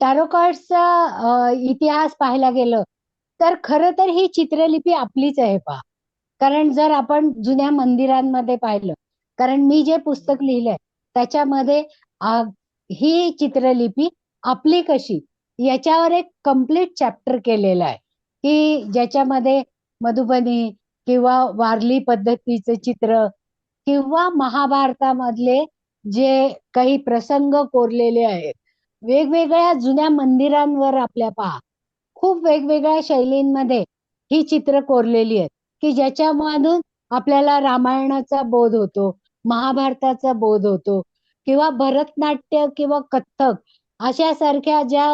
Tarot कार्ड्सचा इतिहास पाहायला गेलं तर खरं तर ही चित्रलिपी आपलीच आहे पहा. कारण जर आपण जुन्या मंदिरांमध्ये पाहिलं, कारण मी जे पुस्तक लिहिलंय त्याच्यामध्ये अ, ही चित्रलिपी आपली कशी याच्यावर एक कम्प्लीट चॅप्टर केलेलं आहे, की ज्याच्यामध्ये मधुबनी किंवा वारली पद्धतीचे चित्र किंवा महाभारतामधले जे काही प्रसंग कोरलेले आहेत, वेगवेगळ्या जुन्या मंदिरांवर आपल्या पहा खूप वेगवेगळ्या शैलींमध्ये ही चित्र कोरलेली आहेत, की ज्याच्यामधून आपल्याला रामायणाचा बोध होतो, महाभारताचा बोध होतो, किंवा भरतनाट्य किंवा कथ्थक अशा सारख्या ज्या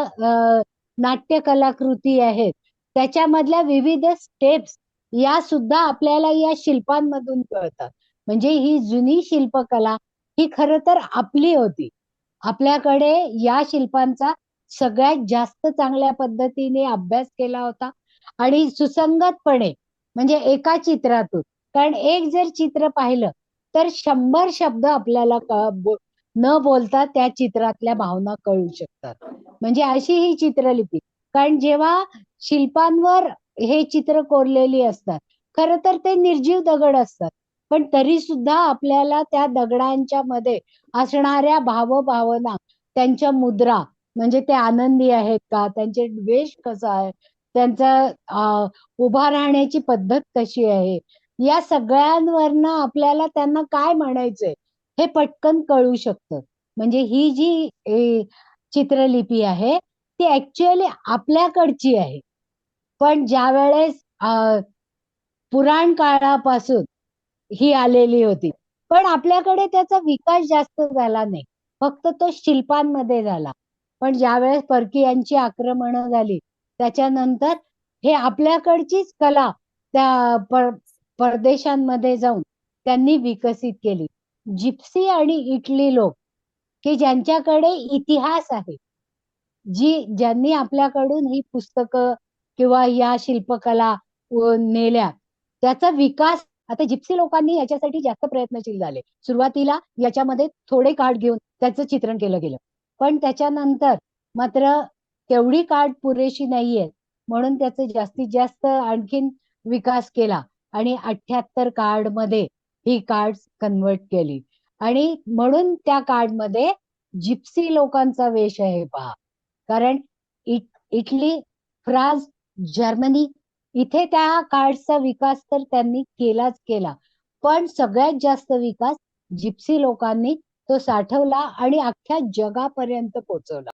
नाट्य कलाकृती आहेत त्याच्यामधल्या विविध स्टेप्स या सुद्धा आपल्याला या शिल्पांमधून कळतात. म्हणजे ही जुनी शिल्पकला ही खरं तर आपली होती. आपल्याकडे या शिल्पांचा सगळ्यात जास्त चांगल्या पद्धतीने अभ्यास केला होता आणि सुसंगतपणे, म्हणजे एका चित्रातून. कारण एक जर चित्र पाहिलं तर 100 शब्द आपल्याला न बोलता त्या चित्रातल्या भावना कळू शकतात. म्हणजे अशी ही चित्रलिपी. कारण जेव्हा शिल्पांवर हे चित्र कोरलेली असतात, खरं तर ते निर्जीव दगड असतात, पण तरी सुद्धा आपल्याला त्या दगडांच्या मध्ये असणाऱ्या भावभावना, त्यांच्या मुद्रा, म्हणजे ते आनंदी आहेत का, त्यांचे वेश कसा आहे, त्यांचा उभा राहण्याची पद्धत कशी आहे, या सगळ्यांवरनं आपल्याला त्यांना काय म्हणायचंय हे पटकन कळू शकतं. म्हणजे ही जी चित्रलिपी आहे ती ऍक्च्युअली आपल्याकडची आहे. पण ज्या वेळेस पुराण काळापासून ही आलेली होती, पण आपल्याकडे त्याचा विकास जास्त झाला नाही, फक्त तो शिल्पांमध्ये झाला. पण ज्यावेळेस परकीयांची आक्रमणं झाली त्याच्यानंतर हे आपल्याकडचीच कला त्या परदेशांमध्ये जाऊन त्यांनी विकसित केली. जिप्सी आणि इटली लोक, की ज्यांच्याकडे इतिहास आहे, ज्यांनी आपल्याकडून ही पुस्तकं किंवा या शिल्पकला नेल्या, त्याचा विकास. आता जिप्सी लोकांनी याच्यासाठी जास्त प्रयत्नशील झाले. सुरुवातीला याच्यामध्ये थोडे कार्ड घेऊन त्याचं चित्रण केलं गेलं, पण त्याच्यानंतर मात्र तेवढी कार्ड पुरेशी नाहीये, म्हणून त्याचं जास्तीत जास्त आणखीन विकास केला आणि 78 कार्ड मध्ये ही कार्ड कन्वर्ट केली. आणि म्हणून त्या कार्ड मध्ये जिप्सी लोकांचा वेश आहे पहा. कारण इटली, फ्रान्स, जर्मनी इथे त्या कार्डचा विकास तर त्यांनी केलाच केला, पण सगळ्यात जास्त विकास जिप्सी लोकांनी तो साठवला आणि अख्ख्या जगापर्यंत पोहोचवला.